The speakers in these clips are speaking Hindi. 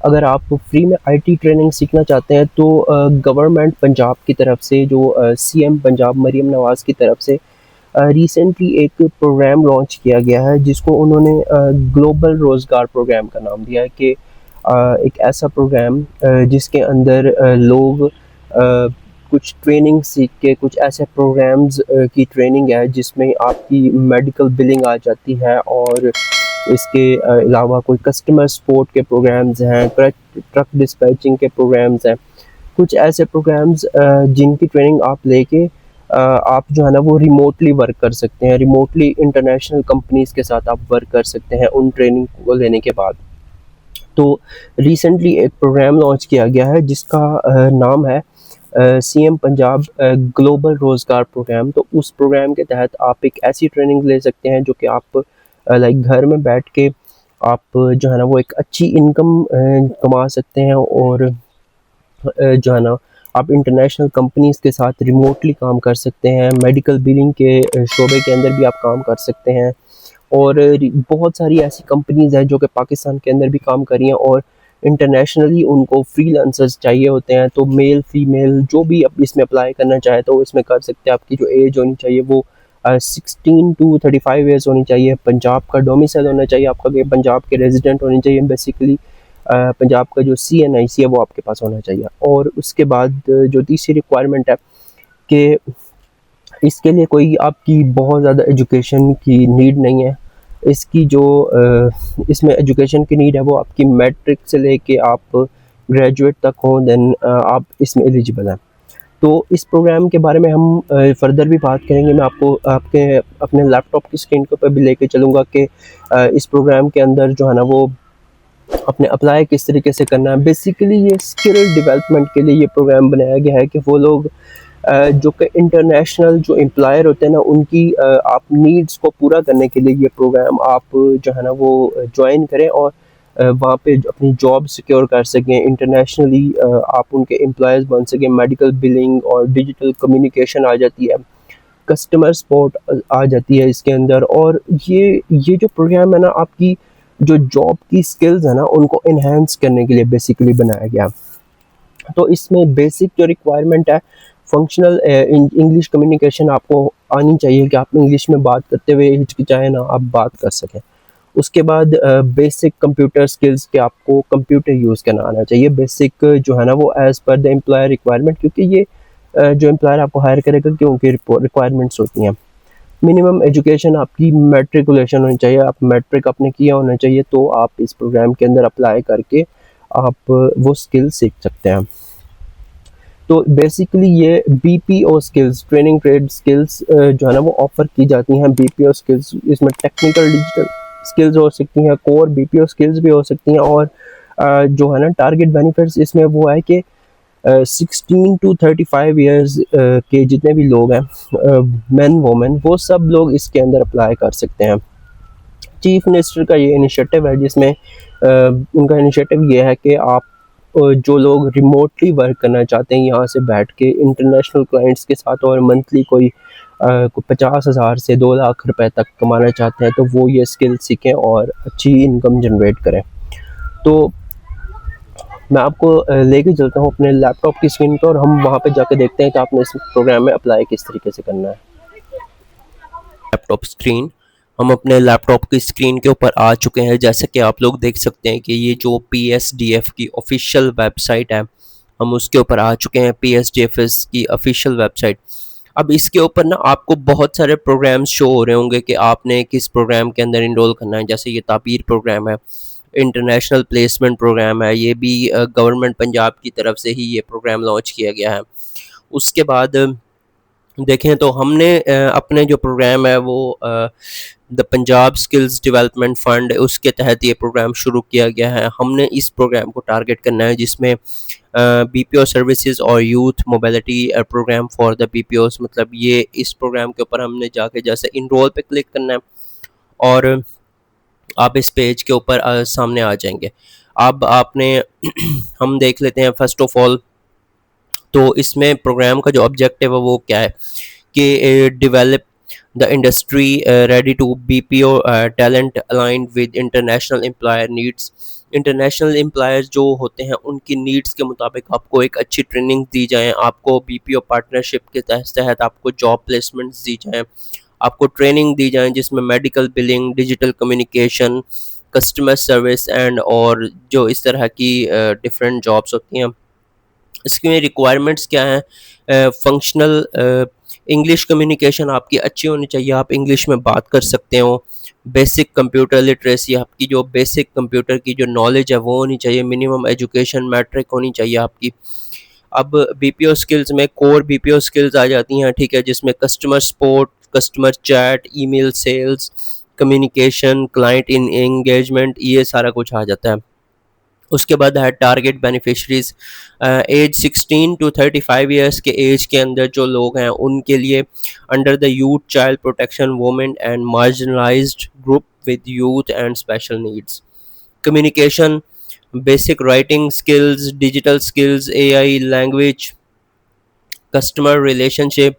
अगर आप फ्री में आईटी ट्रेनिंग सीखना चाहते हैं तो गवर्नमेंट पंजाब की तरफ से जो सीएम पंजाब मरीम नवाज़ की तरफ से रिसेंटली एक प्रोग्राम लॉन्च किया गया है जिसको उन्होंने ग्लोबल रोज़गार प्रोग्राम का नाम दिया है कि एक ऐसा प्रोग्राम जिसके अंदर लोग कुछ ट्रेनिंग सीख के कुछ ऐसे प्रोग्राम्स की ट्रेनिंग है जिसमें आपकी मेडिकल बिलिंग आ जाती है और इसके अलावा कोई कस्टमर सपोर्ट के प्रोग्राम्स हैं, ट्रक डिस्पैचिंग के प्रोग्राम्स हैं। कुछ ऐसे प्रोग्राम्स जिनकी ट्रेनिंग आप लेके आप जो है ना वो रिमोटली वर्क कर सकते हैं, रिमोटली इंटरनेशनल कंपनीज़ के साथ आप वर्क कर सकते हैं उन ट्रेनिंग को लेने के बाद। तो रिसेंटली एक प्रोग्राम लॉन्च किया गया है जिसका नाम है सीएम पंजाब ग्लोबल रोज़गार प्रोग्राम। तो उस प्रोग्राम के तहत आप एक ऐसी ट्रेनिंग ले सकते हैं जो कि आप लाइक घर में बैठ के आप जो है ना वो एक अच्छी इनकम कमा सकते हैं और जो है ना आप इंटरनेशनल कंपनीज़ के साथ रिमोटली काम कर सकते हैं। मेडिकल बिलिंग के शोबे के अंदर भी आप काम कर सकते हैं और बहुत सारी ऐसी कंपनीज़ हैं जो कि पाकिस्तान के अंदर भी काम कर रही हैं और इंटरनेशनली उनको फ्रीलांसर्स चाहिए होते हैं। तो मेल फीमेल जो भी अब इसमें अप्लाई करना चाहे तो इसमें कर सकते हैं। आपकी जो एज होनी चाहिए वो 16 to 35 ईयर्स होनी चाहिए। पंजाब का डोमिसाइल होना चाहिए आपका, कि पंजाब के रेजिडेंट होने चाहिए बेसिकली। पंजाब का जो CNIC है वो आपके पास होना चाहिए। और उसके बाद जो तीसरी रिक्वायरमेंट है कि इसके लिए कोई आपकी बहुत ज़्यादा एजुकेशन की नीड नहीं है। इसकी जो इसमें एजुकेशन की नीड है वो आपकी मैट्रिक से लेके आप ग्रेजुएट तक हों, देन आप इसमें एलिजिबल हैं। तो इस प्रोग्राम के बारे में हम फर्दर भी बात करेंगे। मैं आपको आपके अपने लैपटॉप की स्क्रीन के ऊपर भी लेके चलूँगा कि इस प्रोग्राम के अंदर जो है ना वो अपने अप्लाई किस तरीके से करना है। बेसिकली ये स्किल डेवलपमेंट के लिए ये प्रोग्राम बनाया गया है कि वो लोग जो कि इंटरनेशनल जो एम्प्लॉयर होते हैं ना उनकी आप नीड्स को पूरा करने के लिए ये प्रोग्राम आप जो है ना वो ज्वाइन करें और वहाँ पे अपनी जॉब सिक्योर कर सकें इंटरनेशनली। आप उनके एम्प्लॉयज़ बन सकें। मेडिकल बिलिंग और डिजिटल कम्युनिकेशन आ जाती है, कस्टमर सपोर्ट आ जाती है इसके अंदर। और ये जो प्रोग्राम है ना आपकी जो जॉब की स्किल्स है ना उनको इन्हेंस करने के लिए बेसिकली बनाया गया। तो इसमें बेसिक जो रिक्वायरमेंट है फंक्शनल इंग्लिश कम्युनिकेशन आपको आनी चाहिए कि आप इंग्लिश में बात करते हुए हिचकिचाए ना, आप बात कर सकें। उसके बाद बेसिक कंप्यूटर स्किल्स के आपको कंप्यूटर यूज़ करना आना चाहिए। बेसिक जो है ना वो as per the employer requirement, क्योंकि ये जो एम्प्लॉयर आपको हायर करेगा कि उनकी रिक्वायरमेंट्स होती हैं। मिनिमम एजुकेशन आपकी मैट्रिकुलेशन होनी चाहिए, आप मैट्रिक आपने किया होना चाहिए तो आप इस प्रोग्राम के अंदर अप्लाई करके आप वो स्किल सीख सकते हैं। तो बेसिकली ये BPO skills, training trade skills जो है ना वो ऑफ़र की जाती हैं। BPO स्किल्स इसमें टेक्निकल डिजिटल स्किल्स हो सकती हैं, कोर BPO स्किल्स भी हो सकती हैं। और जो है ना टारगेट बेनिफिट्स इसमें वो है कि 16 to 35 ईयर्स के जितने भी लोग हैं, मेन वोमेन, वो सब लोग इसके अंदर अप्लाई कर सकते हैं। चीफ मिनिस्टर का ये इनिशिएटिव है जिसमें उनका इनिशिएटिव ये है कि आप जो लोग रिमोटली वर्क करना चाहते हैं यहाँ से बैठ के इंटरनेशनल क्लाइंट्स के साथ और मंथली कोई 50,000 से 2 लाख रुपए तक कमाना चाहते हैं तो वो ये स्किल सीखें और अच्छी इनकम जनरेट करें। तो मैं आपको लेके चलता हूँ अपने लैपटॉप की स्क्रीन पर और हम वहाँ पे जाके देखते हैं कि आपने इस प्रोग्राम में अप्लाई किस तरीके से करना है। लैपटॉप स्क्रीन, हम अपने लैपटॉप की स्क्रीन के ऊपर आ चुके हैं। जैसे कि आप लोग देख सकते हैं कि ये जो PSDF की ऑफिशियल वेबसाइट है, हम उसके ऊपर आ चुके हैं, PSDFS की ऑफिशियल वेबसाइट। अब इसके ऊपर ना आपको बहुत सारे प्रोग्राम्स शो हो रहे होंगे कि आपने किस प्रोग्राम के अंदर इनरोल करना है। जैसे ये ताबीर प्रोग्राम है, इंटरनेशनल प्लेसमेंट प्रोग्राम है, ये भी गवर्नमेंट पंजाब की तरफ से ही ये प्रोग्राम लॉन्च किया गया है। उसके बाद देखें तो हमने अपने जो प्रोग्राम है वो the Punjab skills development fund, उसके तहत ये प्रोग्राम शुरू किया गया है। हमने इस प्रोग्राम को टारगेट करना है जिसमें BPO सर्विसेज और youth mobility program for the BPOs, मतलब ये इस प्रोग्राम के ऊपर हमने जाके जैसे इनरोल पे क्लिक करना है और आप इस पेज के ऊपर सामने आ जाएंगे। अब आपने हम देख लेते हैं फर्स्ट ऑफ ऑल तो इसमें प्रोग्राम का जो ऑब्जेक्टिव है वो क्या है कि develop the industry ready to BPO talent aligned with international employer needs. International employers जो होते हैं उनकी नीड्स के मुताबिक आपको एक अच्छी ट्रेनिंग दी जाए, आपको बीपीओ पार्टनरशिप के तहत आपको जॉब प्लेसमेंट्स दी जाएँ, आपको ट्रेनिंग दी जाए जिसमें medical billing, digital communication, customer service and और जो इस तरह की डिफरेंट जॉब्स होती हैं। इसकी रिक्वायरमेंट्स क्या हैं? फंक्शनल इंग्लिश कम्युनिकेशन आपकी अच्छी होनी चाहिए, आप इंग्लिश में बात कर सकते हो। बेसिक कंप्यूटर लिटरेसी, आपकी जो बेसिक कंप्यूटर की जो नॉलेज है वो होनी चाहिए। मिनिमम एजुकेशन मैट्रिक होनी चाहिए आपकी। अब बीपीओ स्किल्स में कोर बीपीओ स्किल्स आ जाती हैं, ठीक है, जिसमें customer support, customer chat, email sales, communication, client in engagement, ये सारा कुछ आ जाता है। उसके बाद है target beneficiaries, age 16 to 35 years के एज के अंदर जो लोग हैं उनके लिए under the youth child protection women and marginalised group with youth and special needs. Communication, basic writing skills, digital skills, AI, language, customer relationship,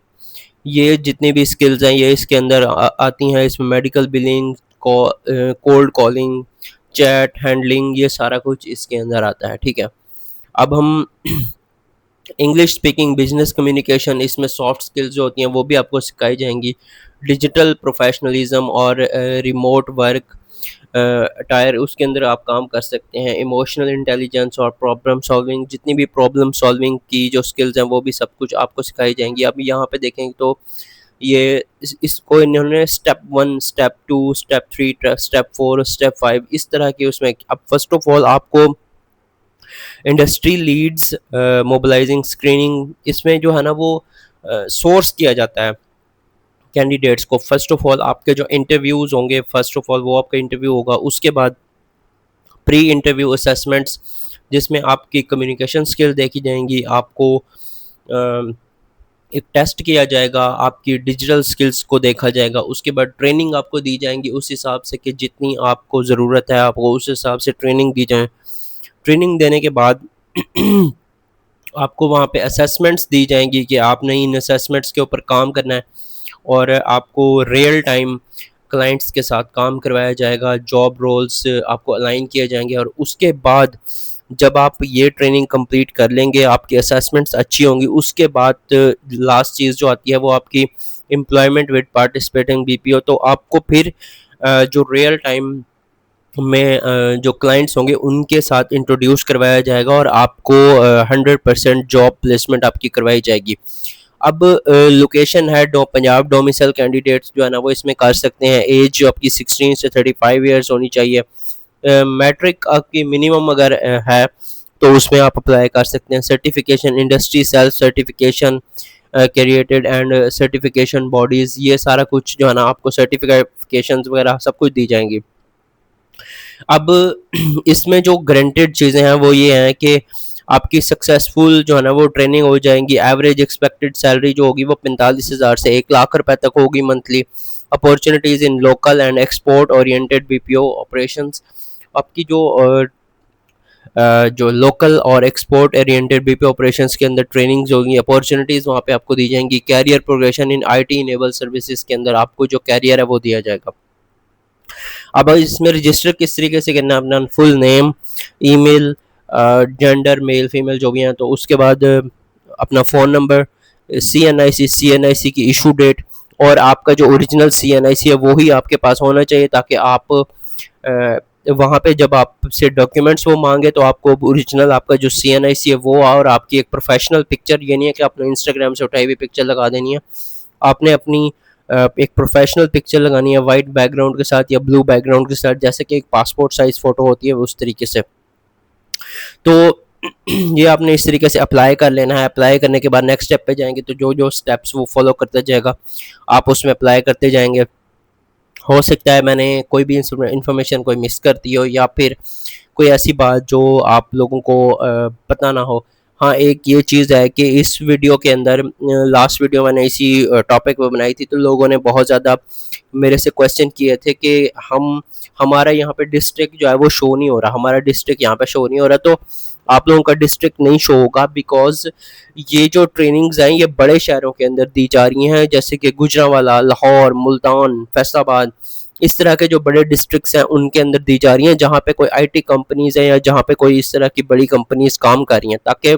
ये जितनी भी स्किल्स हैं ये इसके अंदर आती हैं। इसमें medical billing, cold calling, chat handling, ये सारा कुछ इसके अंदर आता है, ठीक है। अब हम इंग्लिश स्पीकिंग, बिजनेस कम्युनिकेशन, इसमें सॉफ्ट स्किल्स जो होती हैं वो भी आपको सिखाई जाएंगी। डिजिटल प्रोफेशनलिज्म और रिमोट वर्क टायर, उसके अंदर आप काम कर सकते हैं। इमोशनल इंटेलिजेंस और प्रॉब्लम सॉल्विंग, जितनी भी प्रॉब्लम सॉल्विंग की जो स्किल्स हैं वो भी सब कुछ आपको सिखाई जाएंगी। अब यहाँ पे देखेंगे तो ये इसको इन्होंने step 1, step 2, step 3, step 4, step 5 इस तरह की उसमें। अब फर्स्ट ऑफ ऑल आपको इंडस्ट्री लीड्स मोबिलाइजिंग स्क्रीनिंग, इसमें जो है ना वो सोर्स किया जाता है कैंडिडेट्स को। फर्स्ट ऑफ ऑल आपके जो इंटरव्यूज़ होंगे, फर्स्ट ऑफ ऑल वो आपका इंटरव्यू होगा, उसके बाद प्री इंटरव्यू असेसमेंट्स जिसमें आपकी कम्युनिकेशन स्किल देखी जाएंगी, आपको एक टेस्ट किया जाएगा, आपकी डिजिटल स्किल्स को देखा जाएगा, उसके बाद ट्रेनिंग आपको दी जाएंगी उस हिसाब से कि जितनी आपको ज़रूरत है आपको उस हिसाब से ट्रेनिंग दी जाए। ट्रेनिंग देने के बाद आपको वहाँ पे असेसमेंट्स दी जाएंगी कि आपने इन असेसमेंट्स के ऊपर काम करना है और आपको रियल टाइम क्लाइंट्स के साथ काम करवाया जाएगा, जॉब रोल्स आपको अलाइन किए जाएंगे। और उसके बाद जब आप ये ट्रेनिंग कंप्लीट कर लेंगे, आपकी असेसमेंट्स अच्छी होंगी, उसके बाद लास्ट चीज़ जो आती है वो आपकी एम्प्लॉयमेंट विद पार्टिसिपेटिंग बीपीओ। तो आपको फिर जो रियल टाइम में जो क्लाइंट्स होंगे उनके साथ इंट्रोड्यूस करवाया जाएगा और आपको 100% जॉब प्लेसमेंट आपकी करवाई जाएगी। अब लोकेशन है पंजाब डोमिसाइल कैंडिडेट्स जो है ना वो इसमें कर सकते हैं। एज जो आपकी 16 से 35 ईयर्स होनी चाहिए। मैट्रिक आपकी मिनिमम अगर है तो उसमें आप अप्लाई कर सकते हैं। Certification, industry self certification, created and certification bodies, ये सारा कुछ जो है ना आपको सर्टिफिकेशन वगैरह सब कुछ दी जाएंगी। अब इसमें जो गारंटेड चीज़ें हैं वो ये हैं कि आपकी सक्सेसफुल जो है ना वो ट्रेनिंग हो जाएंगी। एवरेज एक्सपेक्टेड सैलरी जो होगी वो 45,000 से 1 लाख रुपए तक होगी monthly. Opportunities in local and export oriented BPO operations, आपकी जो लोकल और एक्सपोर्ट ओरिएंटेड बीपीओ ऑपरेशंस के अंदर ट्रेनिंग्स होगी, अपॉर्चुनिटीज़ वहाँ पे आपको दी जाएंगी। Career progression in IT enable services के अंदर आपको जो कैरियर है वो दिया जाएगा। अब इसमें रजिस्टर किस तरीके से करना है, अपना full name, email, gender male female जो भी हैं, तो उसके बाद अपना फ़ोन नंबर, सीएनआईसी की इशू डेट और आपका जो ओरिजिनल सीएनआईसी है वो ही आपके पास होना चाहिए ताकि आप वहाँ पे जब आपसे डॉक्यूमेंट्स वो मांगे तो आपको ओरिजिनल आपका जो सीएनआईसी है वो और आपकी एक प्रोफेशनल पिक्चर, ये नहीं है कि आपने इंस्टाग्राम से उठाई हुई पिक्चर लगा देनी है। आपने अपनी एक प्रोफेशनल पिक्चर लगानी है वाइट बैकग्राउंड के साथ या ब्लू बैकग्राउंड के साथ, जैसे कि एक पासपोर्ट साइज फ़ोटो होती है उस तरीके से। तो ये आपने इस तरीके से अप्लाई कर लेना है। अप्लाई करने के बाद नेक्स्ट स्टेप पे जाएंगे तो जो जो स्टेप्स वो फॉलो करता जाएगा आप उसमें अप्लाई करते जाएंगे। हो सकता है मैंने कोई भी इंफॉर्मेशन कोई मिस कर दी हो या फिर कोई ऐसी बात जो आप लोगों को पता ना हो। हाँ, एक ये चीज़ है कि इस वीडियो के अंदर लास्ट वीडियो मैंने इसी टॉपिक पर बनाई थी तो लोगों ने बहुत ज़्यादा मेरे से क्वेश्चन किए थे कि हमारा यहाँ पे डिस्ट्रिक्ट जो है वो शो नहीं हो रहा, हमारा डिस्ट्रिक्ट यहाँ पे शो नहीं हो रहा। तो आप लोगों का डिस्ट्रिक्ट नहीं शो होगा बिकॉज ये जो ट्रेनिंग्स हैं ये बड़े शहरों के अंदर दी जा रही हैं, जैसे कि गुजरांवाला, लाहौर, मुल्तान, फैसलाबाद, इस तरह के जो बड़े डिस्ट्रिक्ट्स हैं उनके अंदर दी जा रही हैं जहाँ पे कोई आईटी कंपनीज है या जहाँ पे कोई इस तरह की बड़ी कंपनीज काम कर रही हैं, ताकि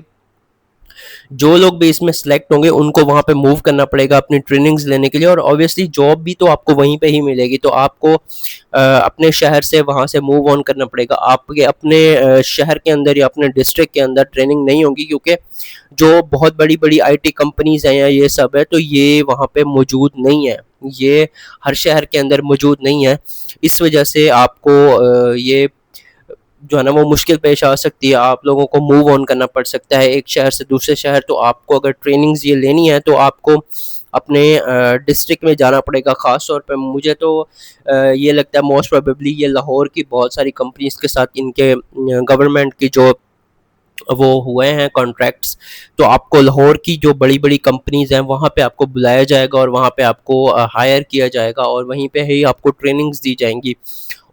जो लोग भी इसमें सेलेक्ट होंगे उनको वहाँ पे मूव करना पड़ेगा अपनी ट्रेनिंग्स लेने के लिए, और ऑब्वियसली जॉब भी तो आपको वहीं पे ही मिलेगी, तो आपको अपने शहर से वहाँ से मूव ऑन करना पड़ेगा। आपके अपने शहर के अंदर या अपने डिस्ट्रिक्ट के अंदर ट्रेनिंग नहीं होगी, क्योंकि जो बहुत बड़ी बड़ी आईटी कंपनीज हैं या ये सब है तो ये वहाँ पे मौजूद नहीं है, ये हर शहर के अंदर मौजूद नहीं है। इस वजह से आपको ये जो है ना वो मुश्किल पेश आ सकती है, आप लोगों को मूव ऑन करना पड़ सकता है एक शहर से दूसरे शहर। तो आपको अगर ट्रेनिंग्स ये लेनी है तो आपको अपने डिस्ट्रिक्ट में जाना पड़ेगा। ख़ास तौर पे मुझे तो ये लगता है मोस्ट प्रोबेबली ये लाहौर की बहुत सारी कंपनीज के साथ इनके गवर्नमेंट की जो वो हुए हैं कॉन्ट्रैक्ट्स, तो आपको लाहौर की जो बड़ी बड़ी कंपनीज हैं वहाँ पे आपको बुलाया जाएगा और वहाँ पे आपको हायर किया जाएगा और वहीं पे ही आपको ट्रेनिंग्स दी जाएंगी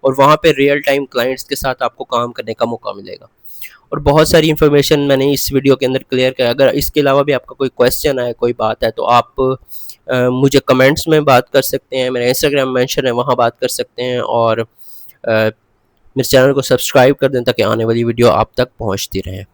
और वहाँ पे रियल टाइम क्लाइंट्स के साथ आपको काम करने का मौका मिलेगा। और बहुत सारी इन्फॉर्मेशन मैंने इस वीडियो के अंदर क्लियर किया। अगर इसके अलावा भी आपका कोई क्वेश्चन है, कोई बात है, तो आप मुझे कमेंट्स में बात कर सकते हैं, मेरा इंस्टाग्राम मेंशन है वहाँ बात कर सकते हैं, और मेरे चैनल को सब्सक्राइब कर दें ताकि आने वाली वीडियो आप तक पहुँचती रहे।